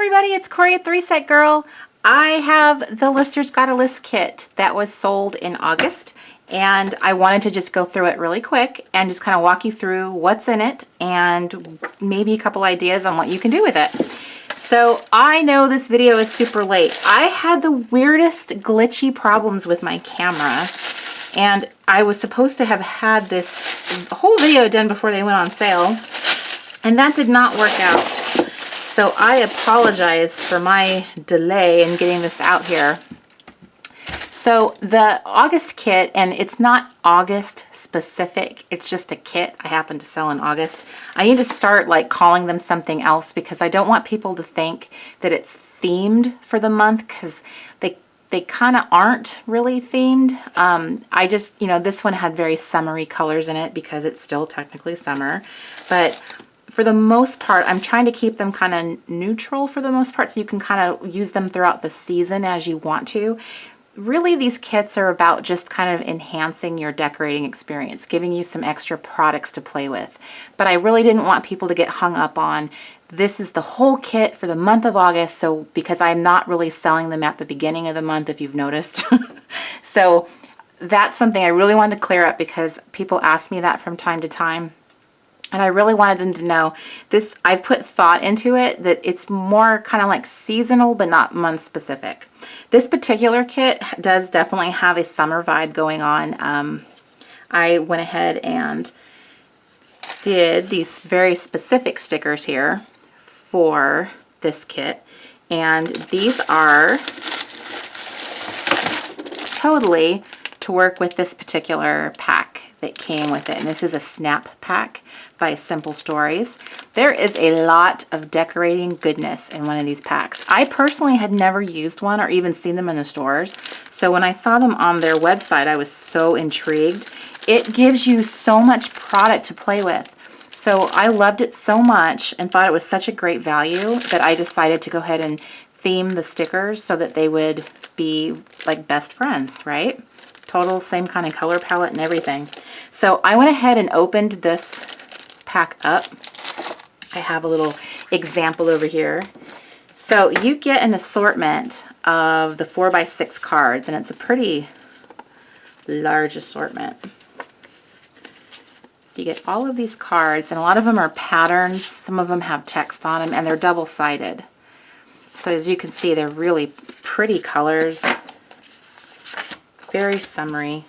everybody, it's Corey at the Reset Girl. I have the Lister's Got a List kit that was sold in August, and I wanted to just go through it really quick and just kind of walk you through what's in it and maybe a couple ideas on what you can do with it. So I know this video is super late. I had the weirdest glitchy problems with my camera, and I was supposed to have had this whole video done before they went on sale, and that did not work out. So I apologize for my delay in getting this out here. So the August kit, and it's not August specific, it's just a kit I happen to sell in August. I need to start like calling them something else because I don't want people to think that it's themed for the month, because they kind of aren't really themed. I just, this one had very summery colors in it because it's still technically summer, but for the most part, I'm trying to keep them kind of neutral for the most part, so you can kind of use them throughout the season as you want to. Really, these kits are about just kind of enhancing your decorating experience, giving you some extra products to play with. But I really didn't want people to get hung up on, this is the whole kit for the month of August, so because I'm not really selling them at the beginning of the month, if you've noticed. So that's something I really wanted to clear up because people ask me that from time to time. And I really wanted them to know this, I've put thought into it, that it's more kind of like seasonal, but not month specific. This particular kit does definitely have a summer vibe going on. I went ahead and did these very specific stickers here for this kit. And these are totally to work with this particular pack that came with it. And this is a snap pack by Simple Stories. There is a lot of decorating goodness in one of these packs. I personally had never used one or even seen them in the stores. So when I saw them on their website, I was so intrigued. It gives you so much product to play with. So I loved it so much and thought it was such a great value that I decided to go ahead and theme the stickers so that they would be like best friends, right? Total same kind of color palette and everything. So I went ahead and opened this pack up. I have a little example over here. So you get an assortment of the 4x6 cards, and it's a pretty large assortment. So you get all of these cards, and a lot of them are patterns. Some of them have text on them, and they're double-sided. So as you can see, they're really pretty colors. Very summery.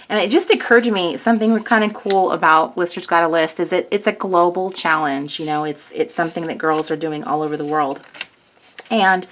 And it just occurred to me, something kind of cool about Lister's Got a List is it's a global challenge. It's something that girls are doing all over the world. And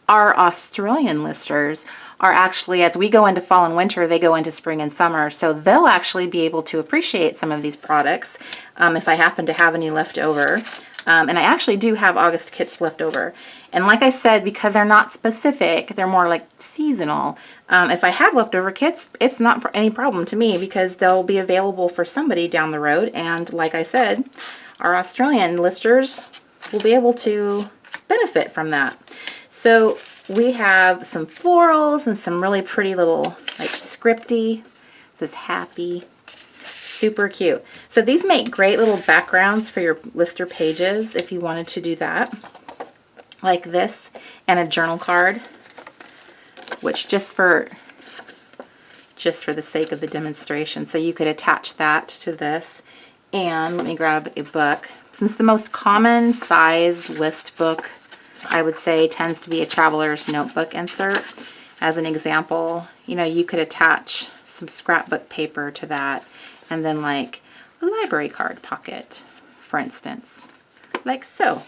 our Australian listers are actually, as we go into fall and winter, they go into spring and summer. So they'll actually be able to appreciate some of these products if I happen to have any left over. And I actually do have August kits left over. And like I said, because they're not specific, they're more like seasonal. If I have leftover kits, it's not any problem to me because they'll be available for somebody down the road. And like I said, our Australian listers will be able to benefit from that. So we have some florals and some really pretty little like scripty. This is happy. Super cute. So these make great little backgrounds for your lister pages if you wanted to do that. Like this, and a journal card, which just for the sake of the demonstration. So you could attach that to this. And let me grab a book. Since the most common size list book, I would say, tends to be a traveler's notebook insert. As an example, you could attach some scrapbook paper to that, and then like a library card pocket, for instance, like so.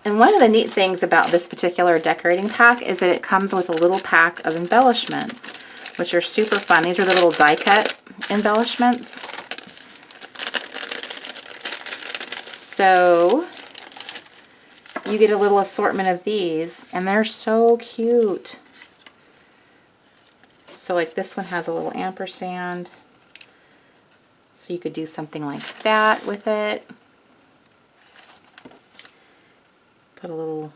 And one of the neat things about this particular decorating pack is that it comes with a little pack of embellishments, which are super fun. These are the little die cut embellishments. So you get a little assortment of these, and they're so cute. So like this one has a little ampersand. So you could do something like that with it. Put a little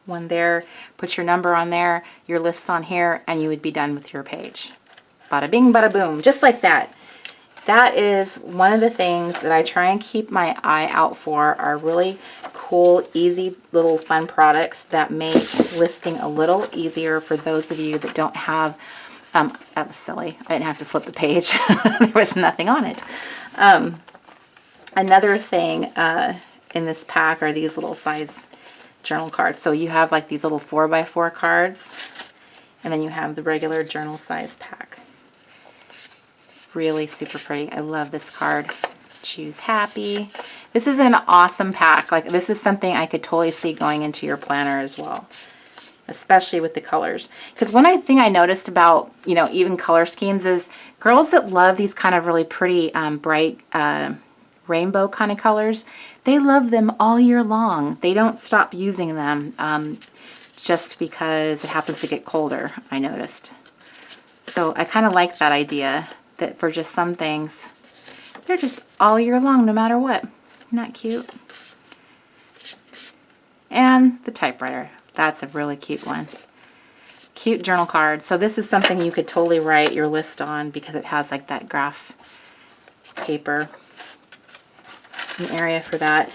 one there, put your number on there, your list on here, and you would be done with your page. Bada bing, bada boom, just like that. That is one of the things that I try and keep my eye out for, are really cool cool, easy little fun products that make listing a little easier for those of you that don't have, that was silly. I didn't have to flip the page. There was nothing on it. Another thing in this pack are these little size journal cards. So you have like these little 4x4 cards, and then you have the regular journal size pack. Really super pretty. I love this card. Choose happy. This is an awesome pack. Like, this is something I could totally see going into your planner as well, especially with the colors. Because one thing I noticed about, you know, even color schemes is girls that love these kind of really pretty bright rainbow kind of colors, they love them all year long. They don't stop using them just because it happens to get colder, I noticed. So I kind of like that idea that for just some things, they're just all year long no matter what. Isn't that cute? And the typewriter. That's a really cute one. Cute journal card. So this is something you could totally write your list on because it has like that graph paper. An area for that.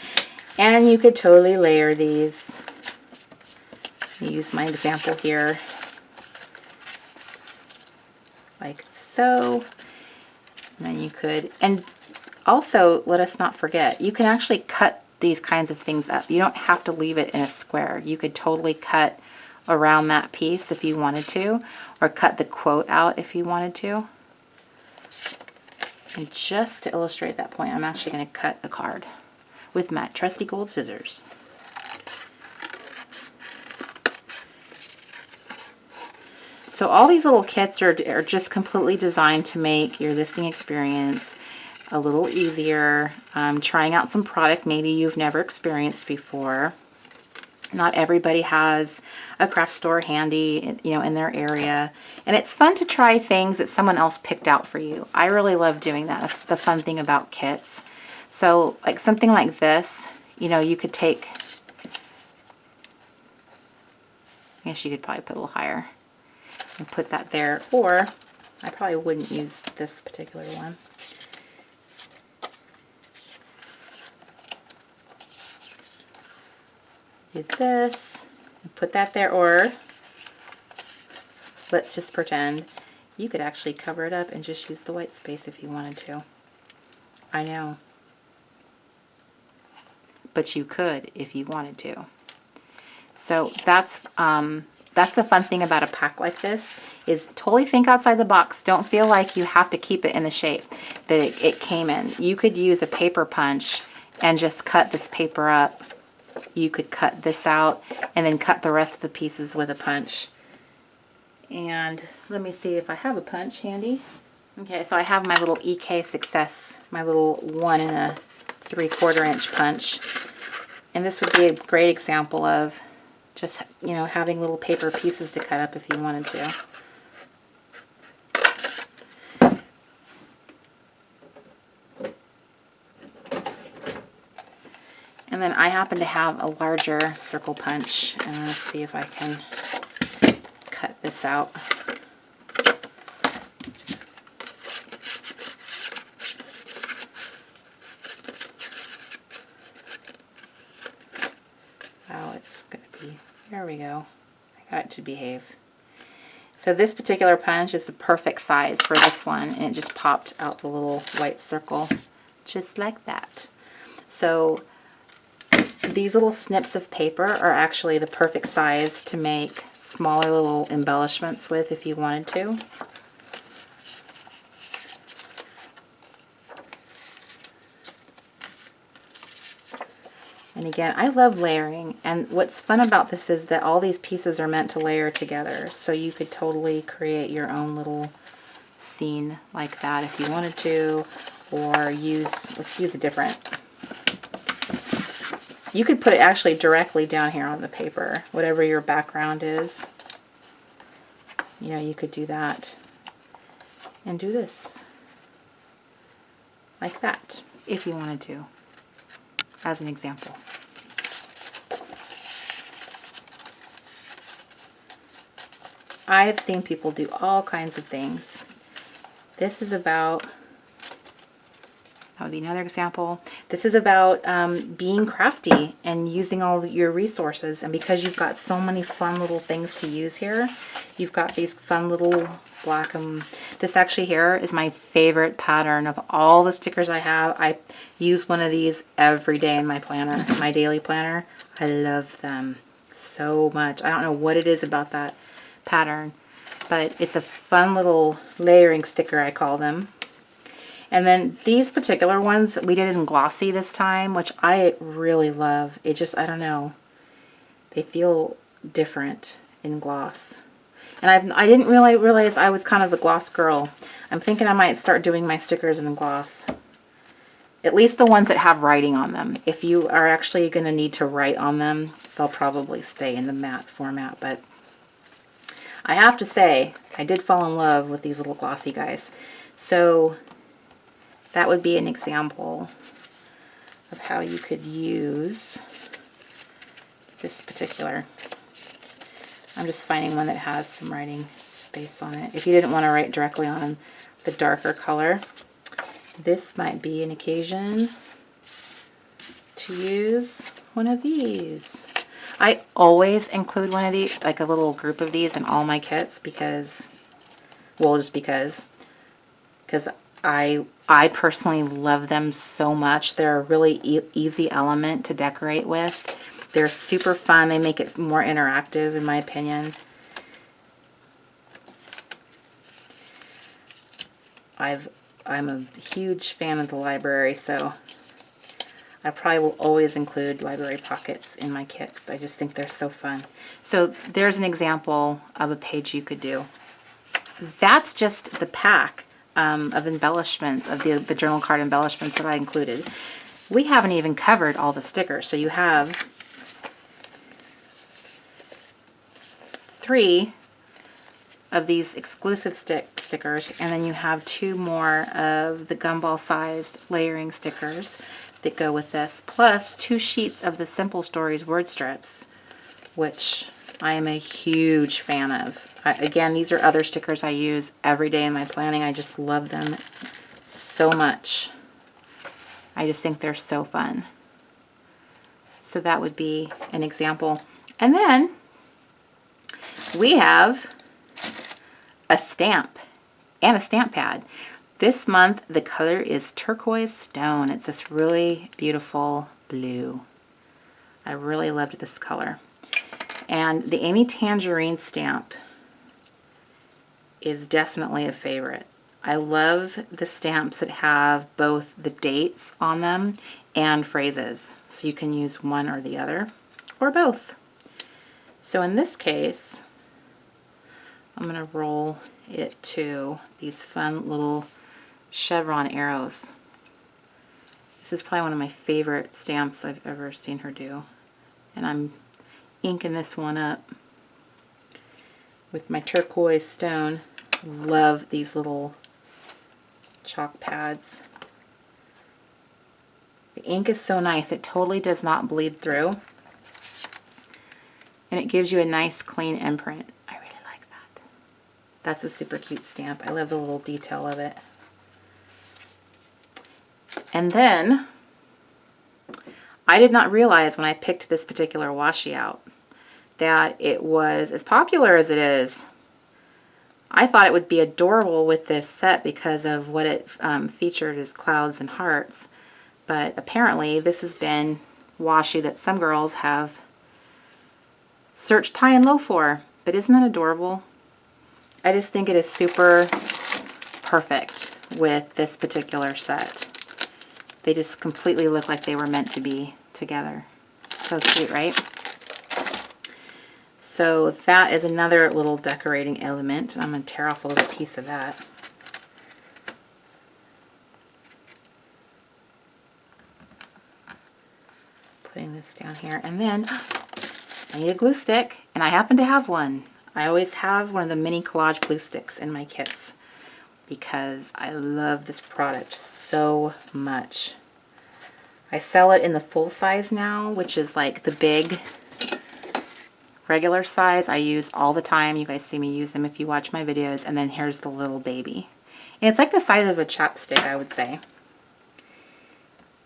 And you could totally layer these. Use my example here. Like so. And then you could, and also let us not forget, you can actually cut these kinds of things up. You don't have to leave it in a square. You could totally cut around that piece if you wanted to, or cut the quote out if you wanted to. And just to illustrate that point, I'm actually going to cut a card with my trusty gold scissors. So all these little kits are just completely designed to make your listing experience a little easier. Trying out some product maybe you've never experienced before. Not everybody has a craft store handy, you know, in their area. And it's fun to try things that someone else picked out for you. I really love doing that. That's the fun thing about kits. So like something like this, you know, you could take, I guess you could probably put a little higher and put that there, or I probably wouldn't use this particular one. Do this and put that there, or let's just pretend you could actually cover it up and just use the white space if you wanted to. I know, but you could if you wanted to. So that's the fun thing about a pack like this, is totally think outside the box. Don't feel like you have to keep it in the shape that it came in. You could use a paper punch and just cut this paper up. You could cut this out and then cut the rest of the pieces with a punch. And let me see if I have a punch handy. Okay, so I have my little EK Success, my little 1 3/4 inch punch. And this would be a great example of just, you know, having little paper pieces to cut up if you wanted to. And then I happen to have a larger circle punch, and let's see if I can cut this out. Oh, it's going to be, there we go. I got it to behave. So this particular punch is the perfect size for this one, and it just popped out the little white circle just like that. So these little snips of paper are actually the perfect size to make smaller little embellishments with if you wanted to. And again, I love layering, and what's fun about this is that all these pieces are meant to layer together, so you could totally create your own little scene like that if you wanted to, or use, let's use a different. You could put it actually directly down here on the paper, whatever your background is. You know, you could do that and do this like that if you wanted to, as an example. I have seen people do all kinds of things. This is about That would be another example. This is about being crafty and using all your resources. And because you've got so many fun little things to use here, you've got these fun little black this actually here is my favorite pattern of all the stickers I have. I use one of these every day in my planner, my daily planner. I love them so much. I don't know what it is about that pattern, but it's a fun little layering sticker, I call them. And then these particular ones we did in glossy this time, which I really love. It just, I don't know, they feel different in gloss. And I didn't really realize I was kind of a gloss girl. I'm thinking I might start doing my stickers in gloss. At least the ones that have writing on them. If you are actually going to need to write on them, they'll probably stay in the matte format. But I have to say, I did fall in love with these little glossy guys. So that would be an example of how you could use this particular. I'm just finding one that has some writing space on it. If you didn't want to write directly on the darker color, this might be an occasion to use one of these. I always include one of these, like a little group of these in all my kits because, well, just because I personally love them so much. They're a really easy element to decorate with. They're super fun. They make it more interactive, in my opinion. I'm a huge fan of the library, so I probably will always include library pockets in my kits. I just think they're so fun. So there's an example of a page you could do. That's just the pack of embellishments, of the journal card embellishments that I included. We haven't even covered all the stickers. So you have 3 of these exclusive stickers, and then you have 2 more of the gumball sized layering stickers that go with this, plus 2 sheets of the Simple Stories word strips, which I am a huge fan of. Again, these are other stickers I use every day in my planning. I just love them so much. I just think they're so fun. So that would be an example. And then we have a stamp and a stamp pad. This month the color is Turquoise Stone. It's this really beautiful blue. I really loved this color. And the Amy Tangerine stamp is definitely a favorite. I love the stamps that have both the dates on them and phrases. So you can use one or the other, or both. So in this case, I'm going to roll it to these fun little chevron arrows. This is probably one of my favorite stamps I've ever seen her do. And I'm inking this one up with my turquoise stone. Love these little chalk pads. The ink is so nice. It totally does not bleed through. And it gives you a nice clean imprint. I really like that. That's a super cute stamp. I love the little detail of it. And then I did not realize when I picked this particular washi out that it was as popular as it is. I thought it would be adorable with this set because of what it featured as clouds and hearts. But apparently this has been washi that some girls have searched high and low for. But isn't that adorable? I just think it is super perfect with this particular set. They just completely look like they were meant to be together. So cute, right? So that is another little decorating element. I'm going to tear off a little piece of that. Putting this down here. And then I need a glue stick, and I happen to have one. I always have one of the mini collage glue sticks in my kits because I love this product so much. I sell it in the full size now, which is like the big regular size I use all the time. You guys see me use them if you watch my videos. And then here's the little baby. And it's like the size of a chapstick, I would say.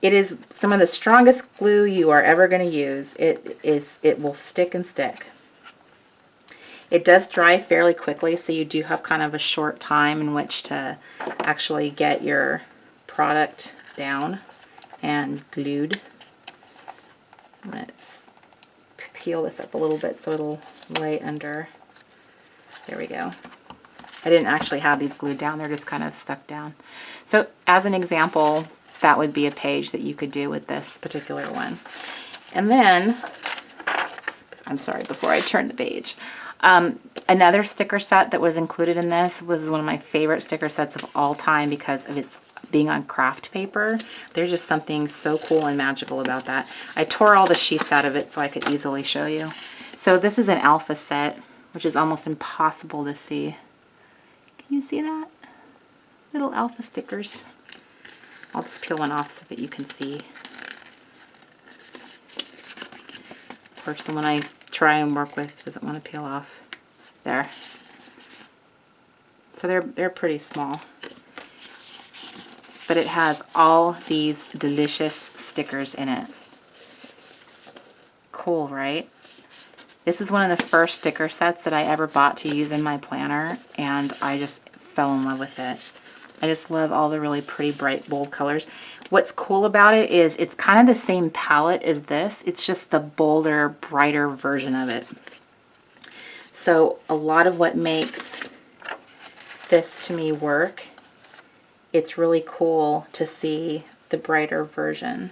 It is some of the strongest glue you are ever going to use. It will stick and stick. It does dry fairly quickly, so you do have kind of a short time in which to actually get your product down and glued. Let's peel this up a little bit so it'll lay under. There we go. I didn't actually have these glued down, they're just kind of stuck down. So as an example, that would be a page that you could do with this particular one. And then, I'm sorry, before I turn the page, another sticker set that was included in this was one of my favorite sticker sets of all time because of its being on craft paper. There's just something so cool and magical about that. I tore all the sheets out of it so I could easily show you. So this is an alpha set, which is almost impossible to see. Can you see that? Little alpha stickers. I'll just peel one off so that you can see. Of course, the one I try and work with doesn't want to peel off. There. So they're pretty small. But it has all these delicious stickers in it. Cool, right? This is one of the first sticker sets that I ever bought to use in my planner, and I just fell in love with it. I just love all the really pretty, bright, bold colors. What's cool about it is it's kind of the same palette as this. It's just the bolder, brighter version of it. So a lot of what makes this to me work, it's really cool to see the brighter version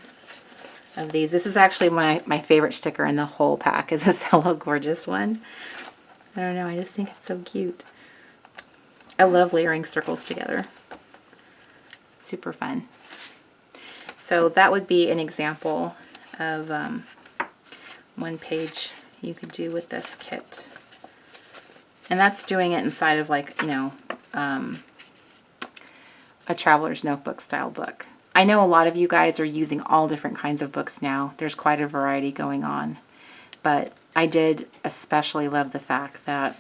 of these. This is actually my favorite sticker in the whole pack is this Hello Gorgeous one. I don't know, I just think it's so cute. I love layering circles together. Super fun. So that would be an example of one page you could do with this kit. And that's doing it inside of like, you know, a traveler's notebook style book. I know a lot of you guys are using all different kinds of books now. There's quite a variety going on. But I did especially love the fact that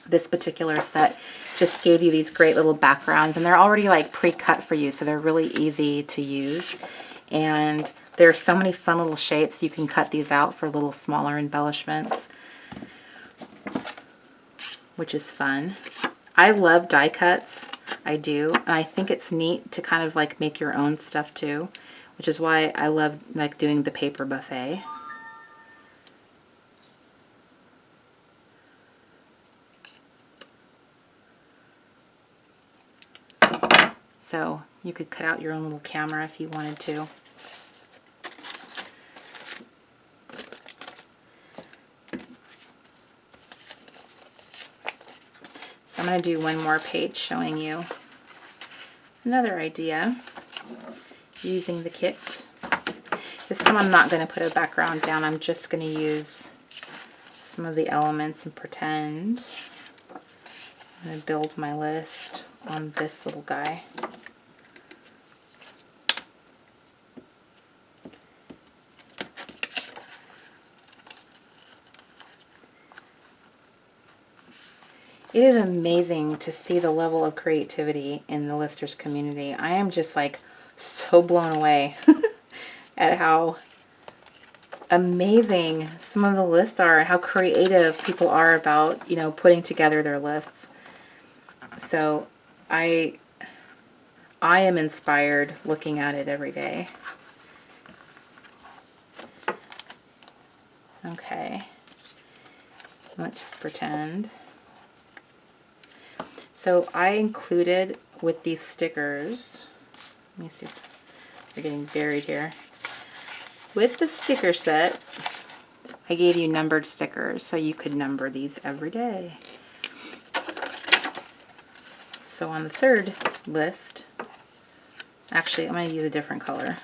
this particular set just gave you these great little backgrounds, and they're already like pre-cut for you, so they're really easy to use. And there are so many fun little shapes. You can cut these out for little smaller embellishments, which is fun. I love die cuts. I do, and I think it's neat to kind of like make your own stuff too, which is why I love like doing the paper buffet. So you could cut out your own little camera if you wanted to. So I'm going to do one more page showing you another idea using the kit. This time I'm not going to put a background down. I'm just going to use some of the elements and pretend. I'm going to build my list on this little guy. It is amazing to see the level of creativity in the listers community. I am just like so blown away at how amazing some of the lists are and how creative people are about, you know, putting together their lists. So I am inspired looking at it every day. Okay, let's just pretend. So I included with these stickers, let me see if they're getting buried here. With the sticker set, I gave you numbered stickers so you could number these every day. So on the third list, actually I'm going to use a different color.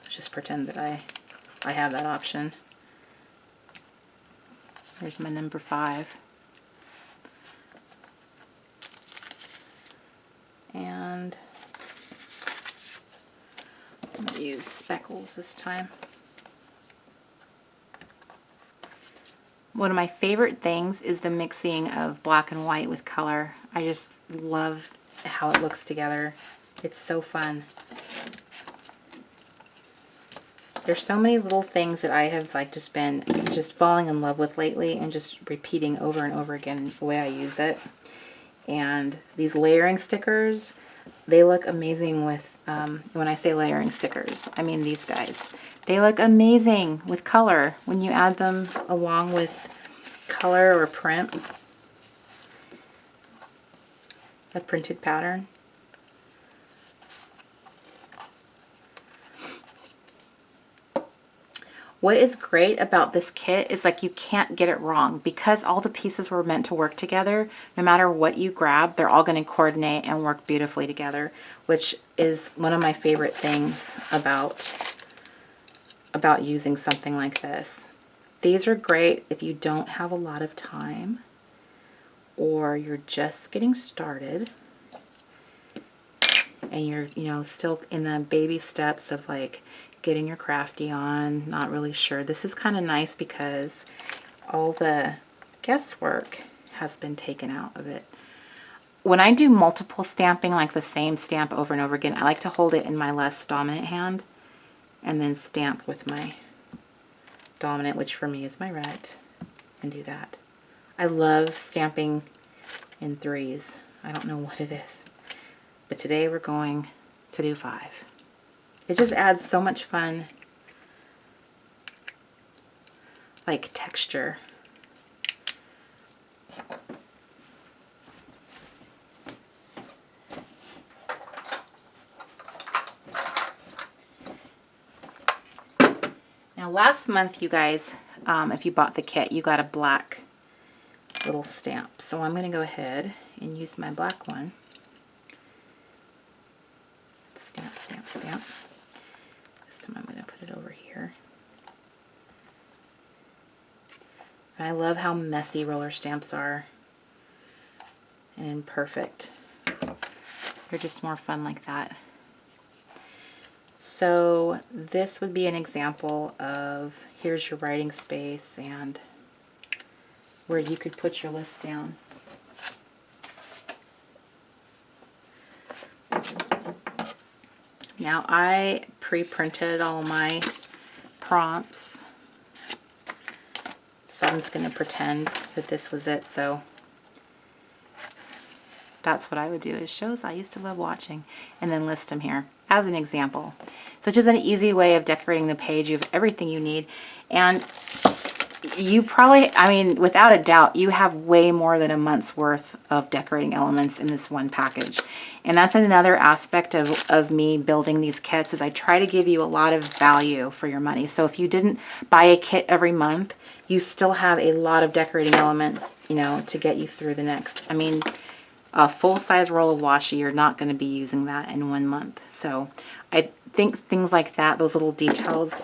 Just pretend that I have that option. Here's my number 5. And I'm going to use speckles this time. One of my favorite things is the mixing of black and white with color. I just love how it looks together. It's so fun. There's so many little things that I have like just been just falling in love with lately and just repeating over and over again the way I use it. And these layering stickers, they look amazing with, when I say layering stickers, I mean these guys. They look amazing with color when you add them along with color or print, a printed pattern. What is great about this kit is like you can't get it wrong because all the pieces were meant to work together. No matter what you grab, they're all going to coordinate and work beautifully together, which is one of my favorite things about using something like this. These are great if you don't have a lot of time or you're just getting started and you're, you know, still in the baby steps of like getting your crafty on, not really sure. This is kind of nice because all the guesswork has been taken out of it. When I do multiple stamping, like the same stamp over and over again, I like to hold it in my less dominant hand and then stamp with my dominant, which for me is my right, and do that. I love stamping in threes. I don't know what it is, but today we're going to do 5. It just adds so much fun, like texture. Now last month, you guys, if you bought the kit, you got a black little stamp. So I'm going to go ahead and use my black one. Stamp, stamp, stamp. I'm going to put it over here. And I love how messy roller stamps are and imperfect. They're just more fun like that. So this would be an example of here's your writing space and where you could put your list down. Now I pre-printed all my prompts, so I'm just going to pretend that this was it. So that's what I would do, is shows I used to love watching, and then list them here as an example. So it's just an easy way of decorating the page. You have everything you need, and you probably, I mean, without a doubt, you have way more than a month's worth of decorating elements in this one package. And that's another aspect of me building these kits, is I try to give you a lot of value for your money. So if you didn't buy a kit every month, you still have a lot of decorating elements, you know, to get you through the next. I mean, a full-size roll of washi, you're not going to be using that in 1 month. So I think things like that, those little details,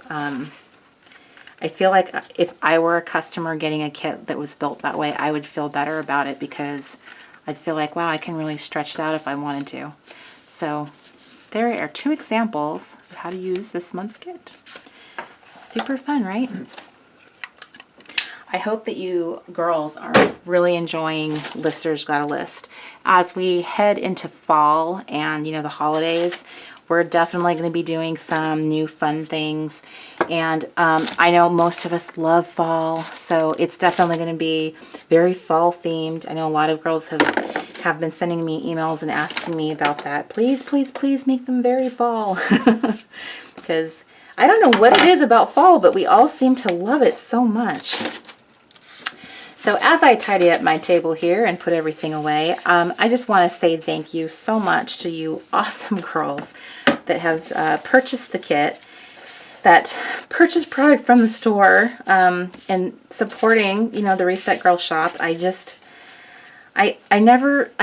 I feel like if I were a customer getting a kit that was built that way, I would feel better about it because I'd feel like, wow, I can really stretch it out if I wanted to. So there are 2 examples of how to use this month's kit. Super fun, right? I hope that you girls are really enjoying Lister's Got a List. As we head into fall and, you know, the holidays, we're definitely going to be doing some new fun things. And I know most of us love fall, so it's definitely going to be very fall themed. I know a lot of girls have been sending me emails and asking me about that. Please, please, please make them very fall. Because I don't know what it is about fall, but we all seem to love it so much. So as I tidy up my table here and put everything away, I just want to say thank you so much to you awesome girls that have purchased the kit, that purchased product from the store, and supporting, you know, the Reset Girl shop. I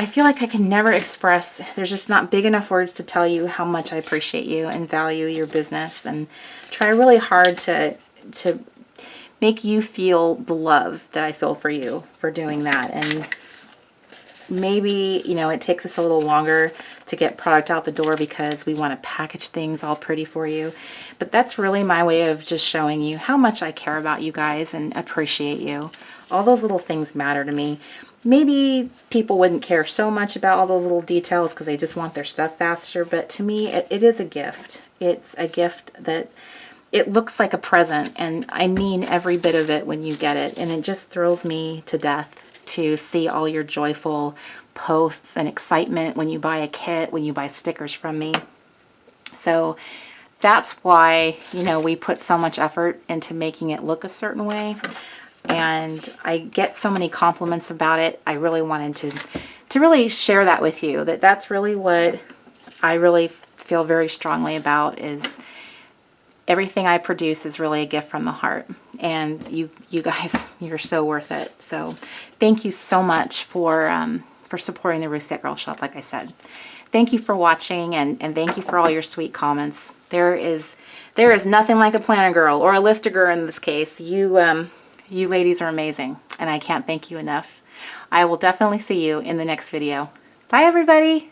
feel like I can never express, there's just not big enough words to tell you how much I appreciate you and value your business, and try really hard to make you feel the love that I feel for you for doing that. And maybe, you know, it takes us a little longer to get product out the door because we want to package things all pretty for you. But that's really my way of just showing you how much I care about you guys and appreciate you. All those little things matter to me. Maybe people wouldn't care so much about all those little details because they just want their stuff faster, but to me, it is a gift. It's a gift that it looks like a present, and I mean every bit of it when you get it. And it just thrills me to death to see all your joyful posts and excitement when you buy a kit, when you buy stickers from me. So that's why, you know, we put so much effort into making it look a certain way. And I get so many compliments about it. I really wanted to really share that with you, that's really what I really feel very strongly about, is everything I produce is really a gift from the heart. And you guys, you're so worth it. So thank you so much for supporting the Ruth Set Girl Shop, like I said. Thank you for watching, and thank you for all your sweet comments. There is nothing like a planner girl, or a lister girl in this case. You ladies are amazing, and I can't thank you enough. I will definitely see you in the next video. Bye, everybody.